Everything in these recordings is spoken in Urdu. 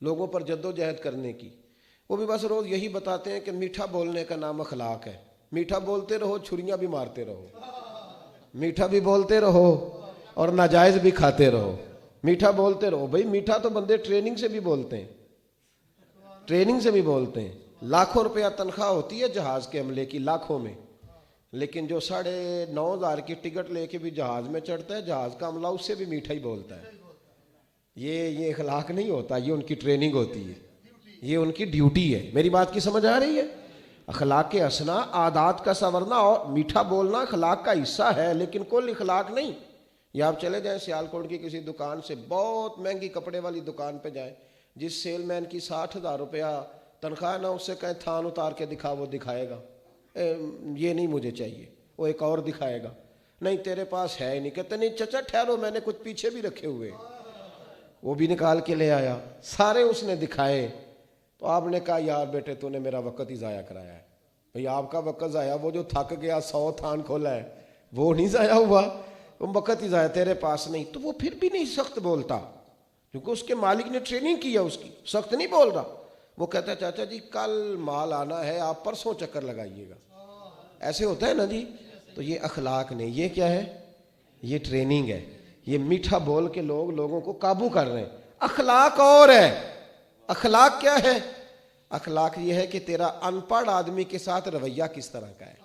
لوگوں پر جدوجہد کرنے کی، وہ بھی بس روز یہی بتاتے ہیں کہ میٹھا بولنے کا نام اخلاق ہے، میٹھا بولتے رہو چھریاں بھی مارتے رہو، میٹھا بھی بولتے رہو اور ناجائز بھی کھاتے رہو، میٹھا بولتے رہو۔ بھئی میٹھا تو بندے ٹریننگ سے بھی بولتے ہیں، ٹریننگ سے بھی بولتے ہیں، لاکھوں روپیہ تنخواہ ہوتی ہے جہاز کے عملے کی، لاکھوں میں، لیکن جو 9,500 کی ٹکٹ لے کے بھی جہاز میں چڑھتا ہے، جہاز کا عملہ اس سے بھی میٹھا ہی بولتا ہے۔ یہ اخلاق نہیں ہوتا، یہ ان کی ٹریننگ ہوتی ہے، یہ ان کی ڈیوٹی ہے۔ میری بات کی سمجھ آ رہی ہے؟ اخلاق کے حسنہ، عادات کا سنورنا اور میٹھا بولنا اخلاق کا حصہ ہے، لیکن کل اخلاق نہیں۔ یا آپ چلے جائیں سیالکوٹ کی کسی دکان سے، بہت مہنگی کپڑے والی دکان پہ جائیں، جس سیل مین کی 60,000 روپیہ تنخواہ نہ، اس سے کہیں تھان اتار کے دکھا، وہ دکھائے گا یہ نہیں مجھے چاہیے، وہ ایک اور دکھائے گا، نہیں تیرے پاس ہے ہی نہیں، کہتے نہیں چچا ٹھہرو میں نے کچھ پیچھے بھی رکھے ہوئے، وہ بھی نکال کے لے آیا، سارے اس نے دکھائے۔ تو آپ نے کہا یار بیٹے تو نے میرا وقت ہی ضائع کرایا ہے۔ بھئی آپ کا وقت ضائع، وہ جو تھک گیا 100 تھان کھولا ہے وہ نہیں ضائع ہوا، وہ وقت ہی ضائع، تیرے پاس نہیں۔ تو وہ پھر بھی نہیں سخت بولتا، کیونکہ اس کے مالک نے ٹریننگ کی ہے، اس کی سخت نہیں بول رہا۔ وہ کہتا ہے چاچا جی کل مال آنا ہے، آپ پرسوں چکر لگائیے گا، ایسے ہوتا ہے نا جی۔ تو یہ اخلاق نہیں، یہ کیا ہے؟ یہ ٹریننگ ہے۔ یہ میٹھا بول کے لوگوں کو قابو کر رہے ہیں۔ اخلاق اور ہے۔ اخلاق کیا ہے؟ اخلاق یہ ہے کہ تیرا ان پڑھ آدمی کے ساتھ رویہ کس طرح کا ہے۔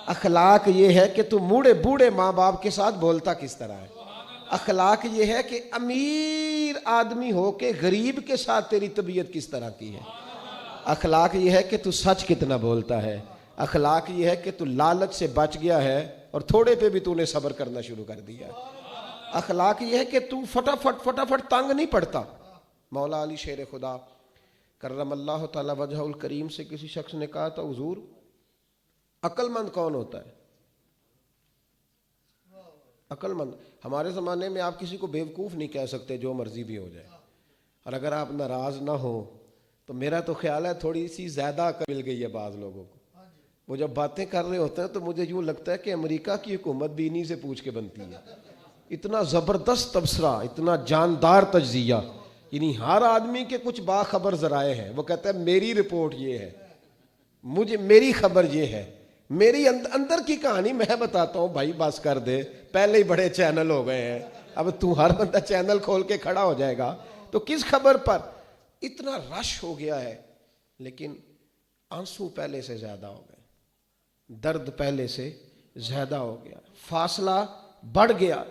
اخلاق یہ ہے کہ تو بوڑھے ماں باپ کے ساتھ بولتا کس طرح ہے۔ اخلاق یہ ہے کہ امیر آدمی ہو کے غریب کے ساتھ تیری طبیعت کس طرح کی ہے۔ اخلاق یہ ہے کہ تو سچ کتنا بولتا ہے۔ اخلاق یہ ہے کہ تو لالچ سے بچ گیا ہے اور تھوڑے پہ بھی تو نے صبر کرنا شروع کر دیا ہے۔ اخلاق یہ ہے کہ تو فٹافٹ تنگ نہیں پڑتا۔ مولا علی شیر خدا کرم اللہ تعالی وجہ الکریم سے کسی شخص نے کہا تھا حضور عقل مند کون ہوتا ہے؟ عقل مند، ہمارے زمانے میں آپ کسی کو بیوقوف نہیں کہہ سکتے، جو مرضی بھی ہو جائے، اور اگر آپ ناراض نہ ہو تو میرا تو خیال ہے تھوڑی سی زیادہ عقل مل گئی ہے بعض لوگوں کو۔ وہ جب باتیں کر رہے ہوتے ہیں تو مجھے یوں لگتا ہے کہ امریکہ کی حکومت بھی انہی سے پوچھ کے بنتی ہے۔ اتنا زبردست تبصرہ، اتنا جاندار تجزیہ، یعنی ہر آدمی کے کچھ باخبر ذرائع ہیں، وہ کہتا ہے میری رپورٹ یہ ہے، میری خبر یہ ہے، میری اندر کی کہانی میں بتاتا ہوں۔ بھائی بس کر دے، پہلے ہی بڑے چینل ہو گئے ہیں، اب تو ہر بندہ چینل کھول کے کھڑا ہو جائے گا تو کس خبر پر؟ اتنا رش ہو گیا ہے، لیکن آنسو پہلے سے زیادہ ہو گئے، درد پہلے سے زیادہ ہو گیا، فاصلہ بڑھ گیا۔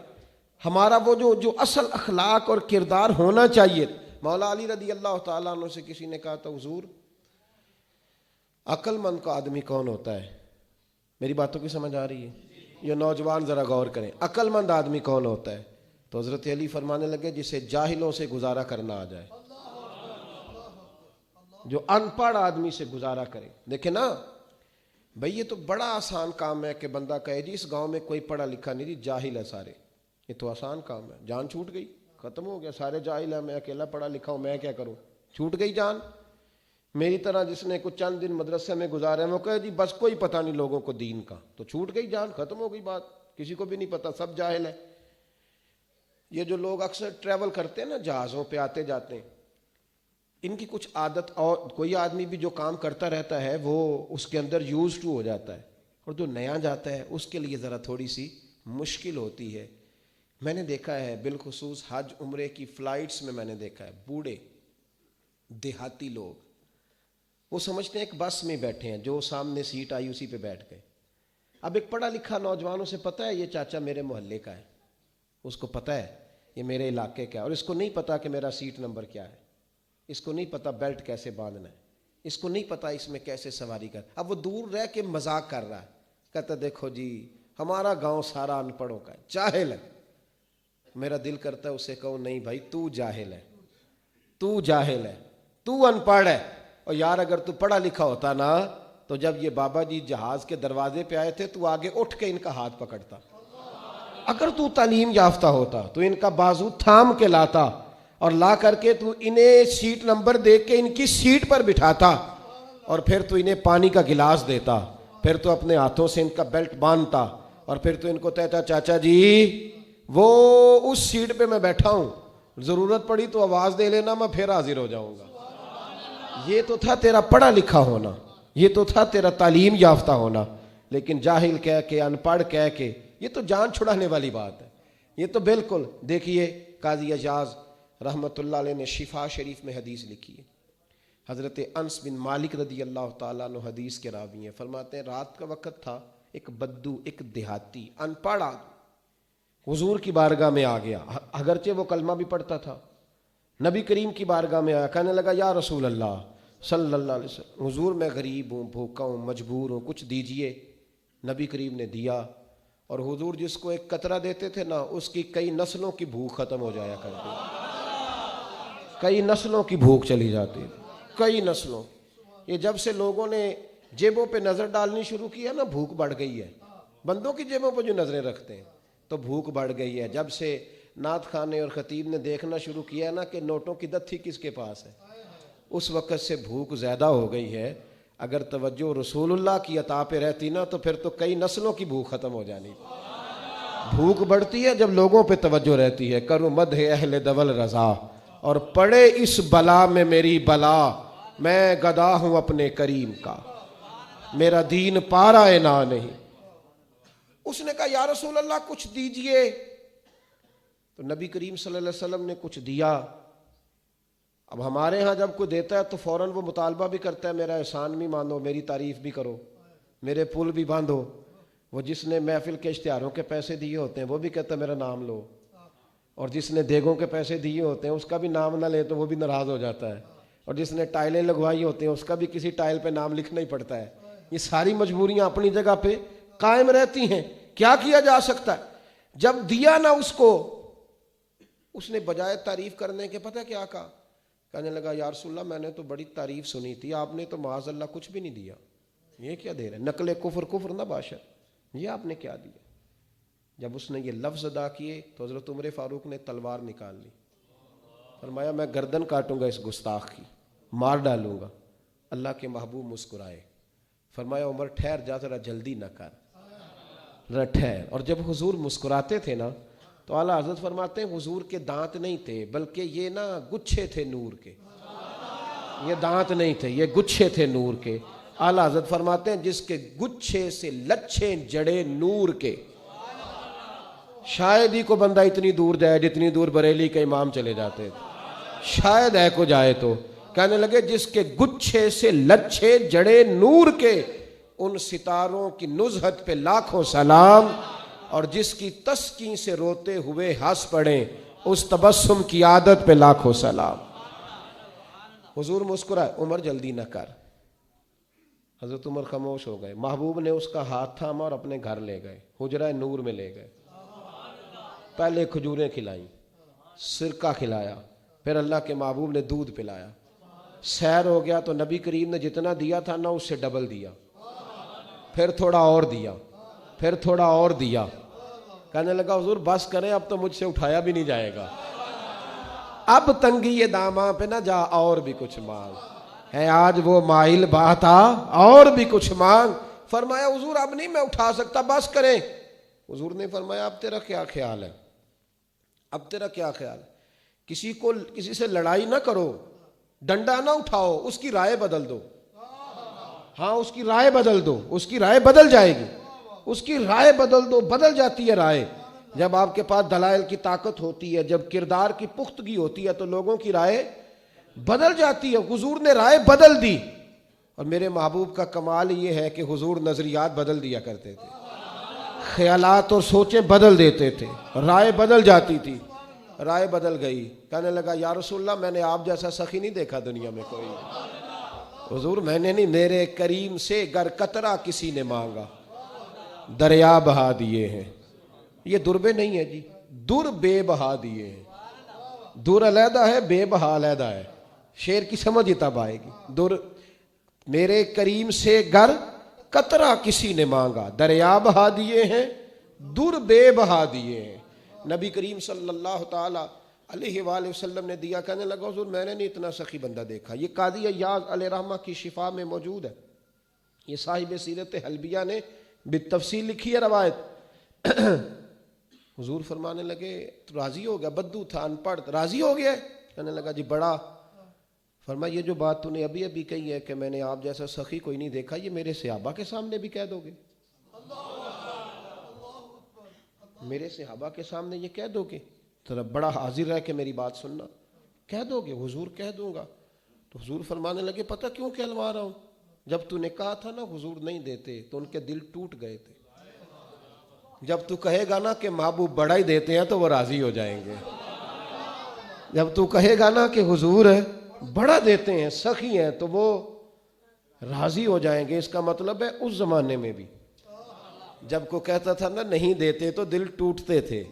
ہمارا وہ جو اصل اخلاق اور کردار ہونا چاہیے۔ مولا علی رضی اللہ تعالیٰ عنہ سے کسی نے کہا تھا حضور عقل مند کا آدمی کون ہوتا ہے؟ میری باتوں کی سمجھ آ رہی ہے؟ یہ نوجوان ذرا غور کریں، عقل مند آدمی کون ہوتا ہے؟ تو حضرت علی فرمانے لگے جسے جاہلوں سے گزارا کرنا آ جائے، جو ان پڑھ آدمی سے گزارا کرے۔ دیکھیں نا بھئی، یہ تو بڑا آسان کام ہے کہ بندہ کہے جی اس گاؤں میں کوئی پڑھا لکھا نہیں جی، جاہل ہے سارے، یہ تو آسان کام ہے، جان چھوٹ گئی، ختم ہو گیا، سارے جاہل ہیں، میں اکیلا پڑھا لکھا ہوں، میں کیا کروں، چھوٹ گئی جان۔ میری طرح جس نے کچھ چند دن مدرسے میں گزارے ہیں وہ کہے جی بس کوئی پتہ نہیں لوگوں کو دین کا، تو چھوٹ گئی جان، ختم ہو گئی بات، کسی کو بھی نہیں پتہ، سب جاہل ہیں۔ یہ جو لوگ اکثر ٹریول کرتے ہیں نا، جہازوں پہ آتے جاتے ہیں، ان کی کچھ عادت، اور کوئی آدمی بھی جو کام کرتا رہتا ہے وہ اس کے اندر یوز ٹو ہو جاتا ہے، اور جو نیا جاتا ہے اس کے لیے ذرا تھوڑی سی مشکل ہوتی ہے۔ میں نے دیکھا ہے بالخصوص حج عمرے کی فلائٹس میں، میں نے دیکھا ہے بوڑھے دیہاتی لوگ، وہ سمجھتے ہیں ایک بس میں بیٹھے ہیں، جو سامنے سیٹ آئی اسی پہ بیٹھ گئے۔ اب ایک پڑھا لکھا نوجوانوں سے پتہ ہے یہ چاچا میرے محلے کا ہے، اس کو پتہ ہے یہ میرے علاقے کا ہے، اور اس کو نہیں پتہ کہ میرا سیٹ نمبر کیا ہے، اس کو نہیں پتہ بیلٹ کیسے باندھنا ہے، اس کو نہیں پتہ اس میں کیسے سواری کر۔ اب وہ دور رہ کے مذاق کر رہا ہے، کہتا دیکھو جی ہمارا گاؤں سارا ان پڑھوں کا ہے، جاہل ہے۔ میرا دل کرتا ہے اسے کہوں نہیں بھائی تو جاہل ہے، تو جاہل ہے، تو ان پڑھ ہے۔ اور یار اگر تو پڑھا لکھا ہوتا نا تو جب یہ بابا جی جہاز کے دروازے پہ آئے تھے تو آگے اٹھ کے ان کا ہاتھ پکڑتا، اگر تو تعلیم یافتہ ہوتا تو ان کا بازو تھام کے لاتا اور لا کر کے تو انہیں سیٹ نمبر دے کے ان کی سیٹ پر بٹھاتا، اور پھر تو انہیں پانی کا گلاس دیتا، پھر تو اپنے ہاتھوں سے ان کا بیلٹ باندھتا، اور پھر تو ان کو کہتا چاچا جی وہ اس سیٹ پہ میں بیٹھا ہوں ضرورت پڑی تو آواز دے لینا، میں پھر حاضر ہو جاؤں گا۔ یہ تو تھا تیرا پڑھا لکھا ہونا، یہ تو تھا تیرا تعلیم یافتہ ہونا، لیکن جاہل کہہ کے، ان پڑھ کہہ کے، یہ تو جان چھڑانے والی بات ہے۔ یہ تو بالکل، دیکھیے قاضی اجاز رحمۃ اللہ علیہ نے شفا شریف میں حدیث لکھی ہے۔ حضرت انس بن مالک رضی اللہ تعالیٰ عنہ حدیث کے راوی ہیں، فرماتے ہیں رات کا وقت تھا، ایک بدو، ایک دیہاتی ان پڑھ حضور کی بارگاہ میں آ گیا، اگرچہ وہ کلمہ بھی پڑھتا تھا، نبی کریم کی بارگاہ میں آیا، کہنے لگا یا رسول اللہ صلی اللہ علیہ وسلم، حضور میں غریب ہوں، بھوکا ہوں، مجبور ہوں، کچھ دیجئے۔ نبی کریم نے دیا، اور حضور جس کو ایک قطرہ دیتے تھے نا، اس کی کئی نسلوں کی بھوک ختم ہو جایا کرتی، کئی نسلوں کی بھوک چلی جاتی، کئی نسلوں۔ یہ جب سے لوگوں نے جیبوں پہ نظر ڈالنی شروع کی ہے نا، بھوک بڑھ گئی ہے۔ بندوں کی جیبوں پہ جو نظریں رکھتے ہیں تو بھوک بڑھ گئی ہے۔ جب سے نعت خانے اور خطیب نے دیکھنا شروع کیا ہے نا کہ نوٹوں کی دتھی کس کے پاس ہے، اس وقت سے بھوک زیادہ ہو گئی ہے۔ اگر توجہ رسول اللہ کی عطا پہ رہتی نا تو پھر تو کئی نسلوں کی بھوک ختم ہو جانی۔ بھوک بڑھتی ہے جب لوگوں پہ توجہ رہتی ہے۔ کرو مدح اہل دول رضا، اور پڑے اس بلا میں میری بلا، میں گدا ہوں اپنے کریم کا، میرا دین پارا نہ نہیں۔ اس نے کہا یا رسول اللہ کچھ دیجئے، تو نبی کریم صلی اللہ علیہ وسلم نے کچھ دیا۔ اب ہمارے ہاں جب کوئی دیتا ہے تو فوراً وہ مطالبہ بھی کرتا ہے میرا احسان بھی مانو، میری تعریف بھی کرو، میرے پل بھی باندھو۔ وہ جس نے محفل کے اشتہاروں کے پیسے دیے ہوتے ہیں وہ بھی کہتا ہے میرا نام لو، اور جس نے دیگوں کے پیسے دیے ہوتے ہیں اس کا بھی نام نہ لے تو وہ بھی ناراض ہو جاتا ہے، اور جس نے ٹائلیں لگوائی ہوتی ہیں اس کا بھی کسی ٹائل پہ نام لکھنا ہی پڑتا ہے۔ یہ ساری مجبوریاں اپنی جگہ پہ قائم رہتی ہیں، کیا کیا جا سکتا ہے؟ جب دیا نا اس کو، اس نے بجائے تعریف کرنے کے پتہ کیا کہا؟ کہنے لگا یا رسول اللہ میں نے تو بڑی تعریف سنی تھی، آپ نے تو معاذ اللہ کچھ بھی نہیں دیا، یہ کیا دے رہے؟ نقل کفر کفر نہ باشد، یہ آپ نے کیا دیا؟ جب اس نے یہ لفظ ادا کیے تو حضرت عمر فاروق نے تلوار نکال لی، فرمایا میں گردن کاٹوں گا اس گستاخ کی، مار ڈالوں گا۔ اللہ کے محبوب مسکرائے، فرمایا عمر ٹھہر جا، ذرا جلدی نہ کر، ذرا ٹھہر۔ اور جب حضور مسکراتے تھے نا تو اعلیٰ حضرت فرماتے ہیں حضور کے دانت نہیں تھے، بلکہ یہ نا گچھے تھے نور کے، یہ دانت نہیں تھے، یہ گچھے تھے نور کے۔ اعلیٰ حضرت فرماتے ہیں جس کے گچھے سے لچھے جڑے نور کے، شاید ہی کو بندہ اتنی دور جائے جتنی دور بریلی کے امام چلے جاتے تھے، شاید ہے کو جائے تو۔ کہنے لگے جس کے گچھے سے لچھے جڑے نور کے، ان ستاروں کی نزہت پہ لاکھوں سلام، اور جس کی تسکین سے روتے ہوئے ہنس پڑیں اس تبسم کی عادت پہ لاکھوں سلام۔ حضور مسکرائے، عمر جلدی نہ کر۔ حضرت عمر خاموش ہو گئے، محبوب نے اس کا ہاتھ تھاما اور اپنے گھر لے گئے، حجرہ نور میں لے گئے۔ پہلے کھجوریں کھلائیں، سرکہ کھلایا، پھر اللہ کے محبوب نے دودھ پلایا۔ سیر ہو گیا تو نبی کریم نے جتنا دیا تھا نا اس سے ڈبل دیا، پھر تھوڑا اور دیا، پھر تھوڑا اور دیا۔ کہنے لگا حضور بس کریں، اب تو مجھ سے اٹھایا بھی نہیں جائے گا، اب تنگی یہ داماں پہ نہ جا، اور بھی کچھ مانگ ہے آج وہ مائل بات آ، اور بھی کچھ مانگ۔ فرمایا حضور اب نہیں میں اٹھا سکتا، بس کریں۔ حضور نے فرمایا اب تیرا کیا خیال ہے، اب تیرا کیا خیال ہے؟ کسی سے لڑائی نہ کرو، ڈنڈا نہ اٹھاؤ، اس کی رائے بدل دو۔ ہاں اس کی رائے بدل دو، اس کی رائے بدل جائے گی، اس کی رائے بدل دو، بدل جاتی ہے رائے۔ جب آپ کے پاس دلائل کی طاقت ہوتی ہے، جب کردار کی پختگی ہوتی ہے تو لوگوں کی رائے بدل جاتی ہے۔ حضور نے رائے بدل دی، اور میرے محبوب کا کمال یہ ہے کہ حضور نظریات بدل دیا کرتے تھے، خیالات اور سوچیں بدل دیتے تھے، رائے بدل جاتی تھی۔ رائے بدل گئی، کہنے لگا یا رسول اللہ میں نے آپ جیسا سخی نہیں دیکھا دنیا میں کوئی۔ حضور میں نے نہیں، میرے کریم سے گر قطرہ کسی نے مانگا دریا بہا دیے ہیں۔ یہ دربے نہیں ہے جی، در بے بہا دیے ہیں۔ در علیحدہ ہے، بے بہا علیحدہ ہے، شعر کی سمجھ ہی تب آئے گی۔ در میرے کریم سے گر قطرہ کسی نے مانگا دریا بہا دیے ہیں، در بے بہا دیے ہیں۔ نبی کریم صلی اللہ تعالی علیہ وآلہ وسلم نے دیا۔ کہنے لگا حضور میں نے نہیں اتنا سخی بندہ دیکھا۔ یہ قاضی ایاز علیہ رحمہ کی شفا میں موجود ہے، یہ صاحب سیرت حلبیہ نے بالتفصیل لکھی ہے روایت۔ حضور فرمانے لگے تو راضی ہو گیا؟ بدو تھا، ان پڑھ، راضی ہو گیا؟ کہنے لگا جی بڑا۔ فرمایا یہ جو بات تو نے ابھی ابھی کہی ہے کہ میں نے آپ جیسا سخی کوئی نہیں دیکھا، یہ میرے صحابہ کے سامنے بھی کہہ دو گے؟ میرے صحابہ کے سامنے یہ کہہ دو گے؟ ذرا بڑا حاضر ہے کہ میری بات سننا، کہہ دو گے؟ حضور کہہ دوں گا۔ تو حضور فرمانے لگے پتہ کیوں کہلوا رہا ہوں؟ جب تو نے کہا تھا نا حضور نہیں دیتے تو ان کے دل ٹوٹ گئے تھے۔ جب تو کہے گا نا کہ محبوب بڑا ہی دیتے ہیں تو وہ راضی ہو جائیں گے۔ جب تو کہے گا نا کہ حضور بڑا دیتے ہیں، سخی ہیں، تو وہ راضی ہو جائیں گے۔ اس کا مطلب ہے اس زمانے میں بھی جب کو کہتا تھا نا نہیں دیتے تو دل ٹوٹتے تھے،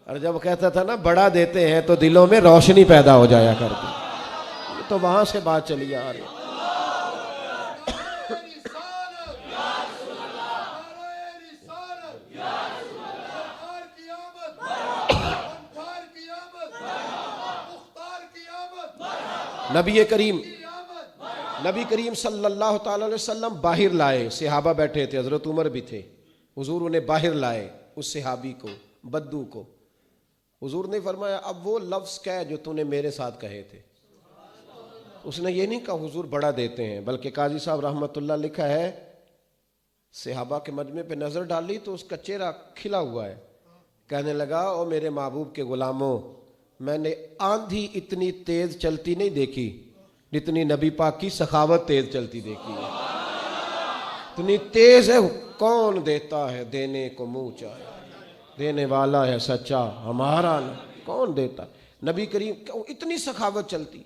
اور جب کہتا تھا نا بڑا دیتے ہیں تو دلوں میں روشنی پیدا ہو جایا کرتی۔ یہ تو وہاں سے بات چلی آ رہی۔ نبی کریم صلی اللہ تعالی علیہ وسلم باہر لائے، صحابہ بیٹھے تھے، حضرت عمر بھی تھے، حضور انہیں باہر لائے، اس صحابی کو، بدو کو۔ حضور نے فرمایا اب وہ لفظ کہہ جو تو نے میرے ساتھ کہے تھے۔ اس نے یہ نہیں کہا حضور بڑا دیتے ہیں، بلکہ قاضی صاحب رحمۃ اللہ لکھا ہے صحابہ کے مجمع پہ نظر ڈالی تو اس کا چہرہ کھلا ہوا ہے۔ کہنے لگا او میرے محبوب کے غلاموں، میں نے آندھی اتنی تیز چلتی نہیں دیکھی جتنی نبی پاک کی سخاوت تیز چلتی دیکھی ہے۔ اتنی تیز ہے، کون دیتا ہے دینے کو منہ چاہے، دینے والا ہے سچا ہمارا نہیں، کون دیتا؟ نبی کریم اتنی سخاوت چلتی۔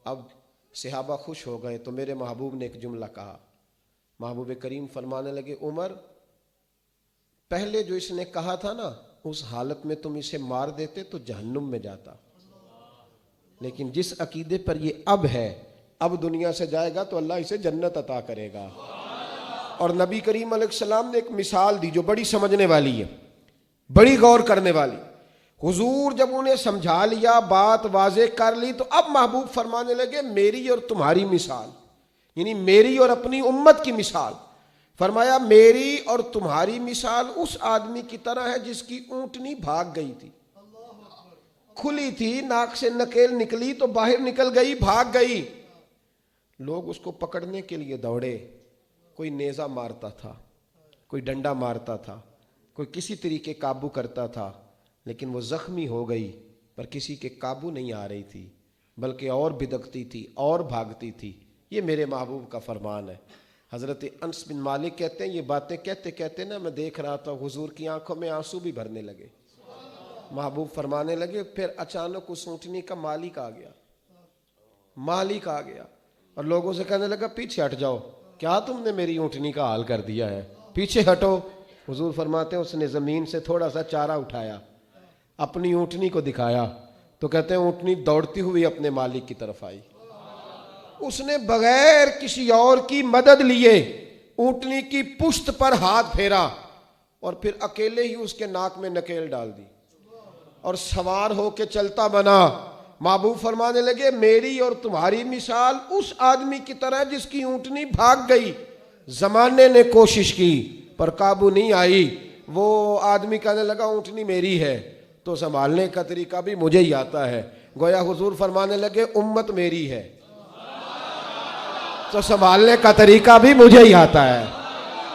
اب صحابہ خوش ہو گئے تو میرے محبوب نے ایک جملہ کہا۔ محبوب کریم فرمانے لگے عمر، پہلے جو اس نے کہا تھا نا اس حالت میں تم اسے مار دیتے تو جہنم میں جاتا، لیکن جس عقیدے پر یہ اب ہے، اب دنیا سے جائے گا تو اللہ اسے جنت عطا کرے گا۔ اور نبی کریم علیہ السلام نے ایک مثال دی جو بڑی سمجھنے والی ہے، بڑی غور کرنے والی۔ حضور جب انہیں سمجھا لیا، بات واضح کر لی، تو اب محبوب فرمانے لگے میری اور تمہاری مثال، یعنی میری اور اپنی امت کی مثال۔ فرمایا میری اور تمہاری مثال اس آدمی کی طرح ہے جس کی اونٹنی بھاگ گئی تھی، کھلی تھی، ناک سے نکیل نکلی تو باہر نکل گئی، بھاگ گئی۔ لوگ اس کو پکڑنے کے لیے دوڑے، کوئی نیزہ مارتا تھا، کوئی ڈنڈا مارتا تھا، کوئی کسی طریقے قابو کرتا تھا، لیکن وہ زخمی ہو گئی پر کسی کے قابو نہیں آ رہی تھی، بلکہ اور بدکتی تھی اور بھاگتی تھی۔ یہ میرے محبوب کا فرمان ہے۔ حضرت انس بن مالک کہتے ہیں یہ باتیں کہتے کہتے نا میں دیکھ رہا تھا حضور کی آنکھوں میں آنسو بھی بھرنے لگے۔ محبوب فرمانے لگے پھر اچانک اس اونٹنی کا مالک آ گیا، مالک آ گیا اور لوگوں سے کہنے لگا پیچھے ہٹ جاؤ، کیا تم نے میری اونٹنی کا حال کر دیا ہے، پیچھے ہٹو۔ حضور فرماتے ہیں اس نے زمین سے تھوڑا سا چارہ اٹھایا، اپنی اونٹنی کو دکھایا تو کہتے ہیں اونٹنی دوڑتی ہوئی اپنے مالک کی طرف آئی۔ اس نے بغیر کسی اور کی مدد لیے اونٹنی کی پشت پر ہاتھ پھیرا اور پھر اکیلے ہی اس کے ناک میں نکیل ڈال دی اور سوار ہو کے چلتا بنا۔ محبوب فرمانے لگے میری اور تمہاری مثال اس آدمی کی طرح جس کی اونٹنی بھاگ گئی، زمانے نے کوشش کی پر قابو نہیں آئی۔ وہ آدمی کہنے لگا اونٹنی میری ہے تو سنبھالنے کا طریقہ بھی مجھے ہی آتا ہے۔ گویا حضور فرمانے لگے امت میری ہے تو سنبھالنے کا طریقہ بھی مجھے ہی آتا ہے،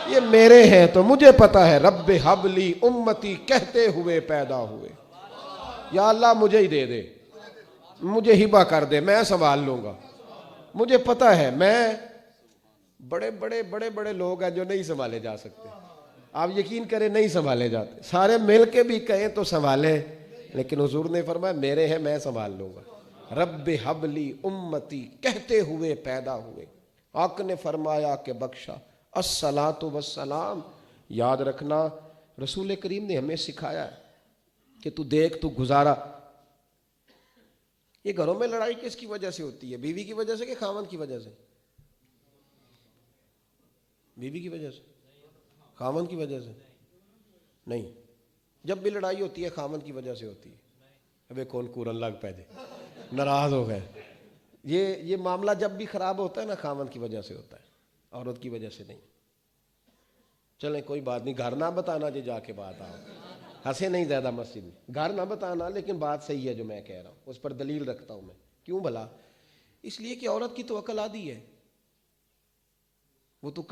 یہ میرے ہیں تو مجھے پتا ہے۔ رب حبلی امتی کہتے ہوئے پیدا ہوئے، یا اللہ مجھے ہی دے دے، مجھے ہبہ کر دے، میں سنبھال لوں گا۔ مجھے پتا ہے میں بڑے بڑے بڑے بڑے لوگ ہیں جو نہیں سنبھالے جا سکتے، آپ یقین کریں نہیں سنبھالے جاتے، سارے مل کے بھی کہیں تو سنبھالے، لیکن حضور نے فرمایا میرے ہیں میں سنبھال لوں گا۔ رب حبلی امتی کہتے ہوئے پیدا ہوئے، آقا نے فرمایا کہ بخشا الصلاۃ والسلام۔ یاد رکھنا رسول کریم نے ہمیں سکھایا ہے کہ تو دیکھ تو گزارا۔ یہ گھروں میں لڑائی کس کی وجہ سے ہوتی ہے؟ بیوی کی وجہ سے کہ خاوند کی وجہ سے؟ بیوی کی وجہ سے؟ خاوند کی وجہ سے نہیں، جب بھی لڑائی ہوتی ہے خاوند کی وجہ سے ہوتی ہے۔ ابے کون کورن لگ پہ دے، ناراض ہو گئے۔ یہ معاملہ جب بھی خراب ہوتا ہے نا خاوند کی وجہ سے ہوتا ہے، عورت کی وجہ سے نہیں۔ چلیں کوئی بات نہیں، گھر نہ بتانا جی جا کے بات آؤ، ہنسے نہیں زیادہ مسجد میں، گھر نہ بتانا، لیکن بات صحیح ہے جو میں کہہ رہا ہوں، اس پر دلیل رکھتا ہوں میں. کیوں بھلا؟ اس لیے کہ عورت کی تو عقل آدھی ہے، وہ تو